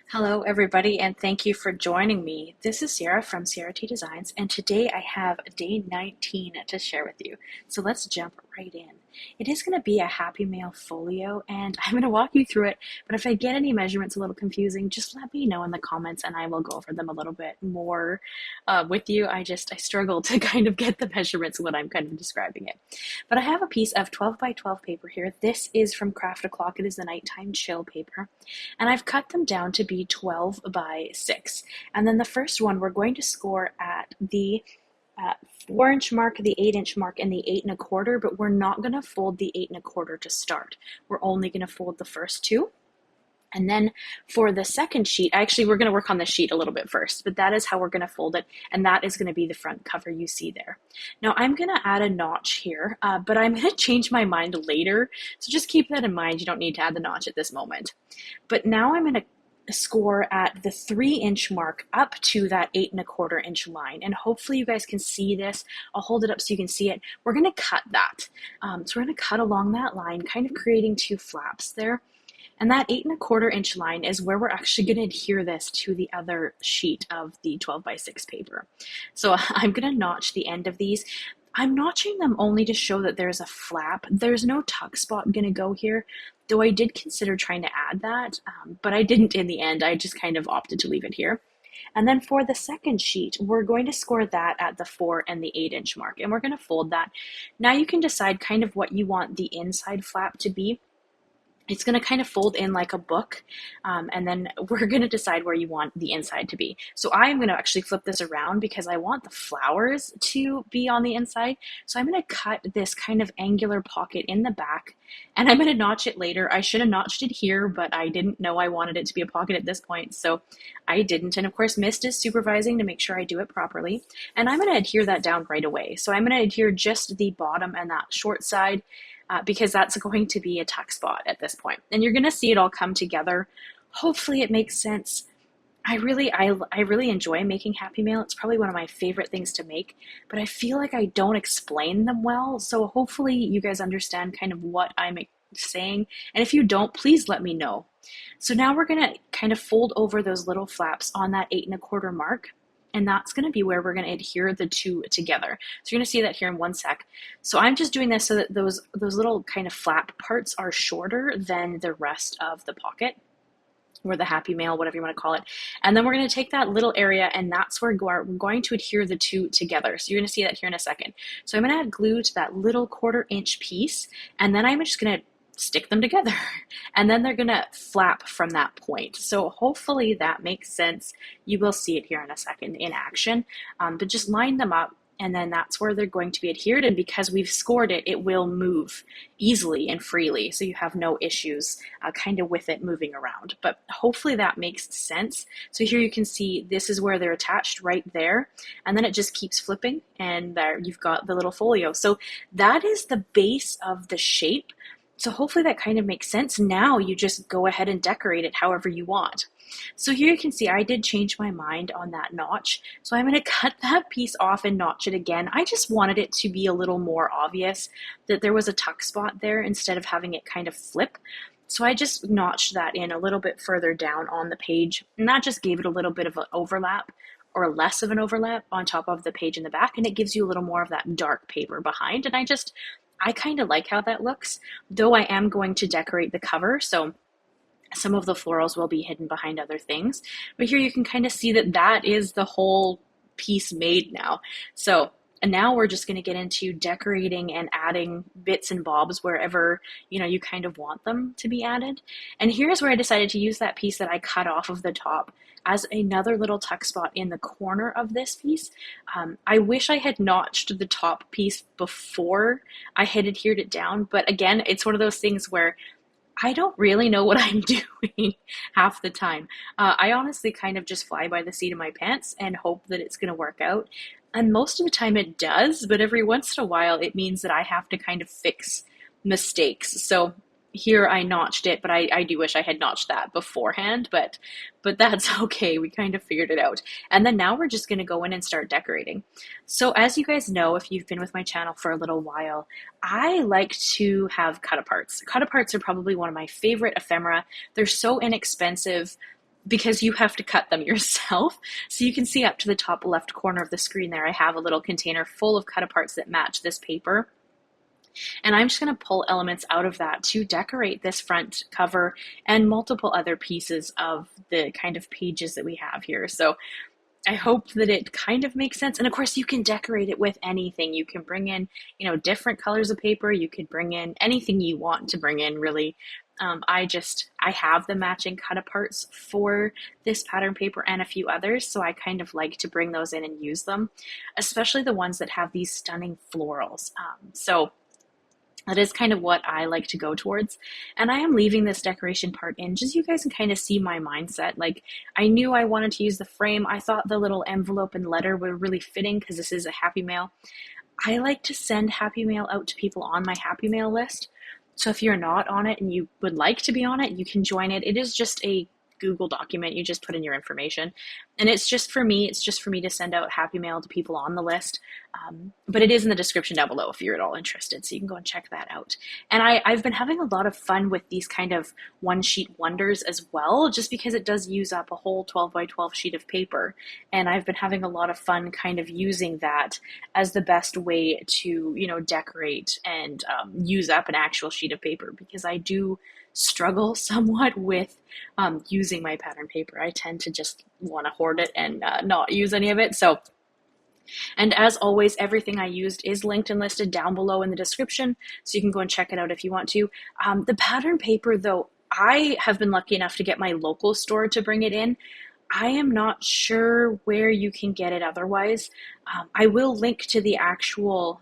Hello, everybody, and thank you for joining me. This is Ciara from Ciara T Designs, and today I have day 19 to share with you. So let's jump right in. It is going to be a Happy Mail folio, and I'm going to walk you through it, but if I get any measurements a little confusing, just let me know in the comments and I will go over them a little bit more with you. I struggle to kind of get the measurements when I'm kind of describing it. But I have a piece of 12 by 12 paper here. This is from Craft O'Clock. It is the nighttime chill paper. And I've cut them down to be 12 by 6. And then the first one, we're going to score at the 4-inch mark, the 8-inch mark, and the 8 1/4, but we're not going to fold the 8 1/4 to start. We're only going to fold the first two. And then for the second sheet, we're going to work on the sheet a little bit first, but that is how we're going to fold it, and that is going to be the front cover you see there. Now I'm going to add a notch here, but I'm going to change my mind later, so just keep that in mind. You don't need to add the notch at this moment. But now I'm going to score at the 3-inch mark up to that 8 1/4 inch line, and hopefully you guys can see this. I'll hold it up so you can see it. We're going to cut that. So we're going to cut along that line, kind of creating two flaps there. And that 8 1/4 inch line is where we're actually going to adhere this to the other sheet of the 12 by 6 paper. So I'm going to notch the end of these. I'm notching them only to show that there's a flap. There's no tuck spot going to go here, though I did consider trying to add that, but I didn't in the end. I just kind of opted to leave it here. And then for the second sheet, we're going to score that at the 4 and the 8-inch mark, and we're going to fold that. Now you can decide kind of what you want the inside flap to be. It's going to kind of fold in like a book, and then we're going to decide where you want the inside to be. So I am going to actually flip this around because I want the flowers to be on the inside. So I'm going to cut this kind of angular pocket in the back, and I'm going to notch it later. I should have notched it here, but I didn't know I wanted it to be a pocket at this point, so I didn't. And of course, Mist is supervising to make sure I do it properly, and I'm going to adhere that down right away. So I'm going to adhere just the bottom and that short side, because that's going to be a tuck spot at this point. And you're going to see it all come together. Hopefully it makes sense. I really enjoy making Happy Mail. It's probably one of my favorite things to make, but I feel like I don't explain them well. So hopefully you guys understand kind of what I'm saying. And if you don't, please let me know. So now we're going to kind of fold over those little flaps on that 8 1/4 mark. And that's going to be where we're going to adhere the two together. So you're going to see that here in one sec. So I'm just doing this so that those little kind of flap parts are shorter than the rest of the pocket, or the Happy Mail, whatever you want to call it. And then we're going to take that little area, and that's where we're going to adhere the two together. So you're going to see that here in a second. So I'm going to add glue to that little 1/4-inch piece, and then I'm just going to stick them together, and then they're going to flap from that point. So hopefully that makes sense. You will see it here in a second in action, but just line them up, and then that's where they're going to be adhered. And because we've scored it, it will move easily and freely, so you have no issues kind of with it moving around. But hopefully that makes sense. So here you can see this is where they're attached right there, and then it just keeps flipping, and there you've got the little folio. So that is the base of the shape. So hopefully that kind of makes sense. Now you just go ahead and decorate it however you want. So here you can see I did change my mind on that notch. So I'm going to cut that piece off and notch it again. I just wanted it to be a little more obvious that there was a tuck spot there instead of having it kind of flip. So I just notched that in a little bit further down on the page, and that just gave it a little bit of an overlap, or less of an overlap on top of the page in the back, and it gives you a little more of that dark paper behind. And I kind of like how that looks, though I am going to decorate the cover, so some of the florals will be hidden behind other things. But here you can kind of see that that is the whole piece made now. So and now we're just going to get into decorating and adding bits and bobs wherever you kind of want them to be added. And here's where I decided to use that piece that I cut off of the top as another little tuck spot in the corner of this piece. I wish I had notched the top piece before I had adhered it down, but again, it's one of those things where I don't really know what I'm doing half the time. I honestly kind of just fly by the seat of my pants and hope that it's going to work out. And most of the time it does, but every once in a while it means that I have to kind of fix mistakes. So here I notched it, but I do wish I had notched that beforehand, but that's okay. We kind of figured it out. And then now we're just going to go in and start decorating. So as you guys know, if you've been with my channel for a little while, I like to have cut-aparts. Cut-aparts are probably one of my favorite ephemera. They're so inexpensive. because you have to cut them yourself. So you can see up to the top left corner of the screen there, I have a little container full of cut aparts that match this paper. And I'm just going to pull elements out of that to decorate this front cover and multiple other pieces of the kind of pages that we have here. So I hope that it kind of makes sense. And of course, you can decorate it with anything. You can bring in, different colors of paper. You could bring in anything you want to bring in, really. I have the matching cut aparts for this pattern paper and a few others, so I kind of like to bring those in and use them, especially the ones that have these stunning florals. So that is kind of what I like to go towards. And I am leaving this decoration part in just so you guys can kind of see my mindset. Like, I knew I wanted to use the frame. I thought the little envelope and letter were really fitting because this is a Happy Mail. I like to send Happy Mail out to people on my Happy Mail list. So if you're not on it and you would like to be on it, you can join it. It is just a Google document. You just put in your information. And it's just for me to send out Happy Mail to people on the list. But it is in the description down below if you're at all interested. So you can go and check that out. And I've been having a lot of fun with these kind of one sheet wonders as well, just because it does use up a whole 12 by 12 sheet of paper. And I've been having a lot of fun kind of using that as the best way to, decorate and use up an actual sheet of paper, because I do struggle somewhat with using my pattern paper. I tend to just want to hoard it and not use any of it. And as always, everything I used is linked and listed down below in the description, so you can go and check it out if you want to. The pattern paper, though, I have been lucky enough to get my local store to bring it in. I am not sure where you can get it otherwise. I will link to the actual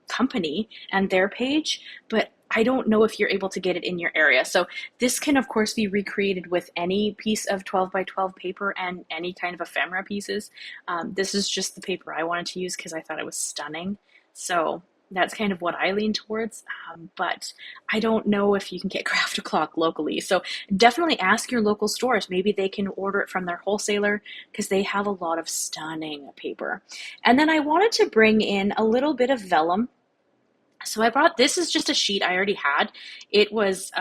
company and their page, but I don't know if you're able to get it in your area. So this can, of course, be recreated with any piece of 12 by 12 paper and any kind of ephemera pieces. This is just the paper I wanted to use because I thought it was stunning. So that's kind of what I lean towards. But I don't know if you can get Craft O'Clock locally. So definitely ask your local stores. Maybe they can order it from their wholesaler because they have a lot of stunning paper. And then I wanted to bring in a little bit of vellum. So I brought, this is just a sheet I already had. It was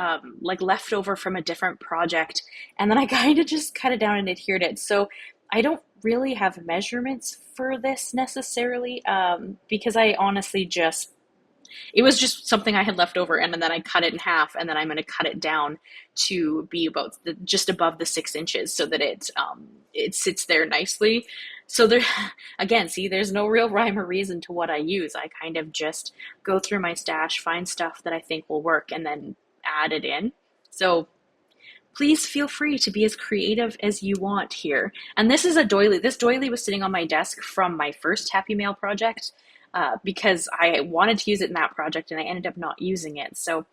like leftover from a different project. And then I kind of just cut it down and adhered it. So I don't really have measurements for this necessarily because I honestly it was just something I had left over, and then I cut it in half, and then I'm going to cut it down to be about just above the 6 inches so that it sits there nicely. So there, again, see, there's no real rhyme or reason to what I use. I kind of just go through my stash, find stuff that I think will work, and then add it in. So please feel free to be as creative as you want here. And this is a doily. This doily was sitting on my desk from my first Happy Mail project because I wanted to use it in that project and I ended up not using it. So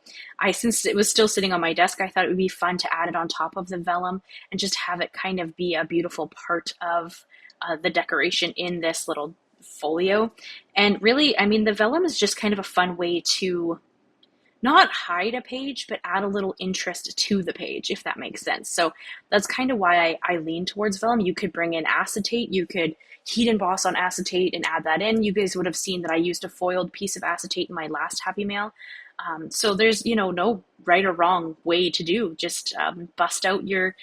since it was still sitting on my desk, I thought it would be fun to add it on top of the vellum and just have it kind of be a beautiful part of the decoration in this little folio. And really, I mean, the vellum is just kind of a fun way to not hide a page, but add a little interest to the page, if that makes sense. So that's kind of why I lean towards vellum. You could bring in acetate, you could heat emboss on acetate and add that in. You guys would have seen that I used a foiled piece of acetate in my last Happy Mail. So there's, no right or wrong way to do. Just bust out your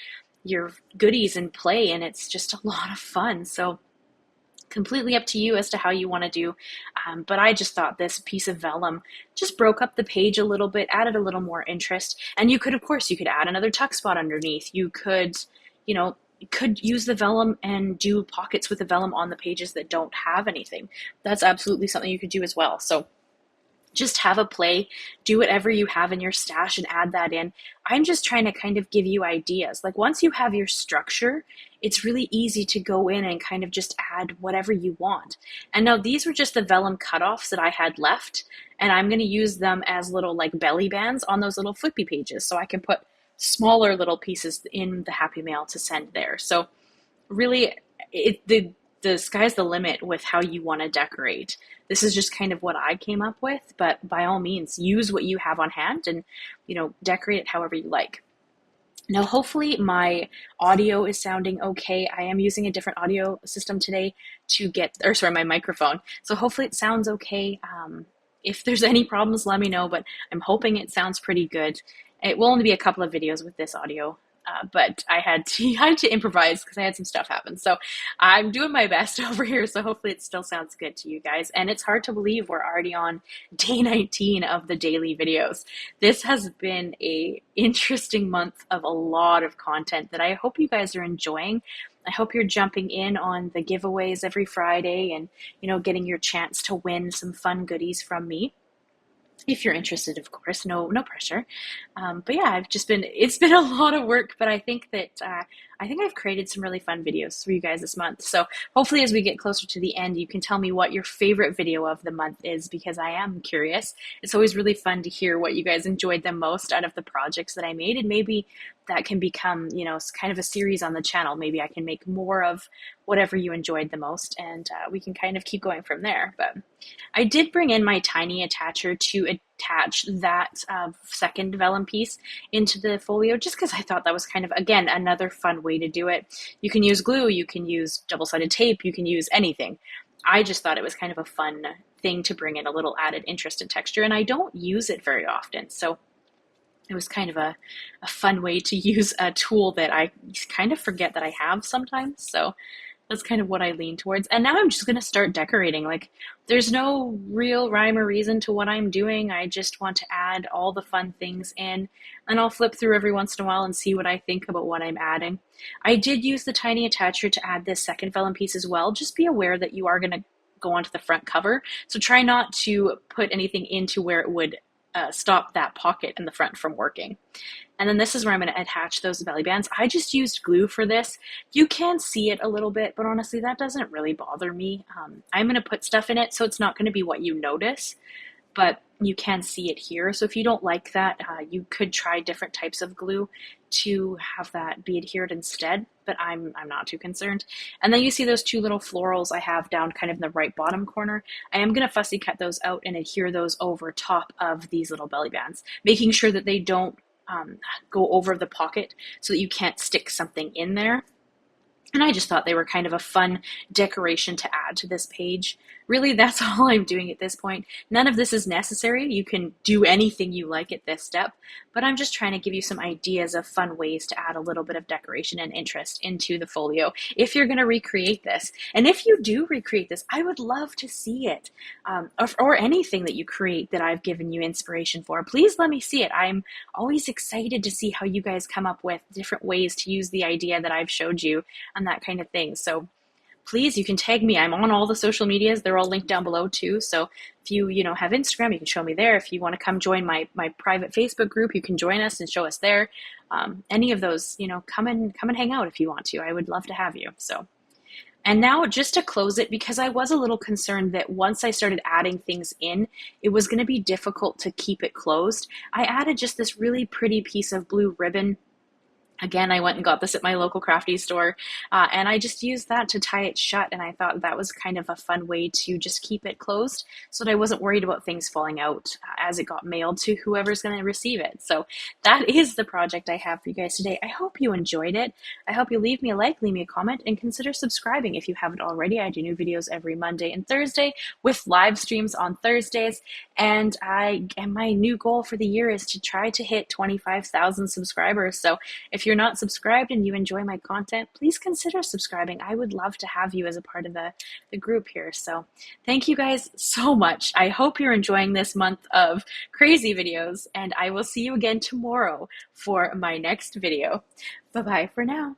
goodies and play, and it's just a lot of fun. So completely up to you as to how you want to do. But I just thought this piece of vellum just broke up the page a little bit, added a little more interest. And you could, of course, you could add another tuck spot underneath. You could, could use the vellum and do pockets with the vellum on the pages that don't have anything. That's absolutely something you could do as well. So just have a play, do whatever you have in your stash and add that in. I'm just trying to kind of give you ideas. Like, once you have your structure, it's really easy to go in and kind of just add whatever you want. And now these were just the vellum cutoffs that I had left, and I'm going to use them as little like belly bands on those little flippy pages, so I can put smaller little pieces in the Happy Mail to send there. So really, the sky's the limit with how you want to decorate. This is just kind of what I came up with, but by all means, use what you have on hand and, decorate it however you like. Now, hopefully my audio is sounding okay. I am using a different audio system today my microphone. So hopefully it sounds okay. If there's any problems, let me know, but I'm hoping it sounds pretty good. It will only be a couple of videos with this audio but I had to improvise because I had some stuff happen. So I'm doing my best over here. So hopefully it still sounds good to you guys. And it's hard to believe we're already on day 19 of the daily videos. This has been a interesting month of a lot of content that I hope you guys are enjoying. I hope you're jumping in on the giveaways every Friday and, getting your chance to win some fun goodies from me. If you're interested, of course, no pressure. But yeah, it's been a lot of work, but I think that I've created some really fun videos for you guys this month. So hopefully as we get closer to the end, you can tell me what your favorite video of the month is, because I am curious. It's always really fun to hear what you guys enjoyed the most out of the projects that I made, and maybe that can become, kind of a series on the channel. Maybe I can make more of whatever you enjoyed the most, and we can kind of keep going from there. But I did bring in my tiny attacher to attach that second vellum piece into the folio, just because I thought that was kind of, again, another fun way to do it. You can use glue, you can use double-sided tape, you can use anything. I just thought it was kind of a fun thing to bring in a little added interest and texture, and I don't use it very often. So it was kind of a fun way to use a tool that I kind of forget that I have sometimes. So that's kind of what I lean towards. And now I'm just going to start decorating. Like, there's no real rhyme or reason to what I'm doing. I just want to add all the fun things in, and I'll flip through every once in a while and see what I think about what I'm adding. I did use the tiny attacher to add this second vellum piece as well. Just be aware that you are going to go onto the front cover. So try not to put anything into where it would stop that pocket in the front from working. And then this is where I'm going to attach those belly bands. I just used glue for this. You can see it a little bit, but honestly, that doesn't really bother me. I'm going to put stuff in it, so it's not going to be what you notice, but you can see it here. So if you don't like that, you could try different types of glue to have that be adhered instead, but I'm not too concerned. And then you see those two little florals I have down kind of in the right bottom corner. I am going to fussy cut those out and adhere those over top of these little belly bands, making sure that they don't go over the pocket so that you can't stick something in there. And I just thought they were kind of a fun decoration to add to this page. Really, that's all I'm doing at this point. None of this is necessary. You can do anything you like at this step, but I'm just trying to give you some ideas of fun ways to add a little bit of decoration and interest into the folio if you're going to recreate this. And if you do recreate this, I would love to see it, or anything that you create that I've given you inspiration for. Please let me see it. I'm always excited to see how you guys come up with different ways to use the idea that I've showed you and that kind of thing. So please, you can tag me. I'm on all the social medias. They're all linked down below too. So if you have Instagram, you can show me there. If you want to come join my private Facebook group, you can join us and show us there. Any of those, come and hang out if you want to. I would love to have you. So, and now just to close it, because I was a little concerned that once I started adding things in, it was going to be difficult to keep it closed. I added just this really pretty piece of blue ribbon. Again, I went and got this at my local crafty store, and I just used that to tie it shut, and I thought that was kind of a fun way to just keep it closed so that I wasn't worried about things falling out as it got mailed to whoever's going to receive it. So that is the project I have for you guys today. I hope you enjoyed it. I hope you leave me a like, leave me a comment, and consider subscribing if you haven't already. I do new videos every Monday and Thursday with live streams on Thursdays, and my new goal for the year is to try to hit 25,000 subscribers. So if you're not subscribed and you enjoy my content, please consider subscribing. I would love to have you as a part of the group here. So thank you guys so much. I hope you're enjoying this month of crazy videos, and I will see you again tomorrow for my next video. Bye-bye for now.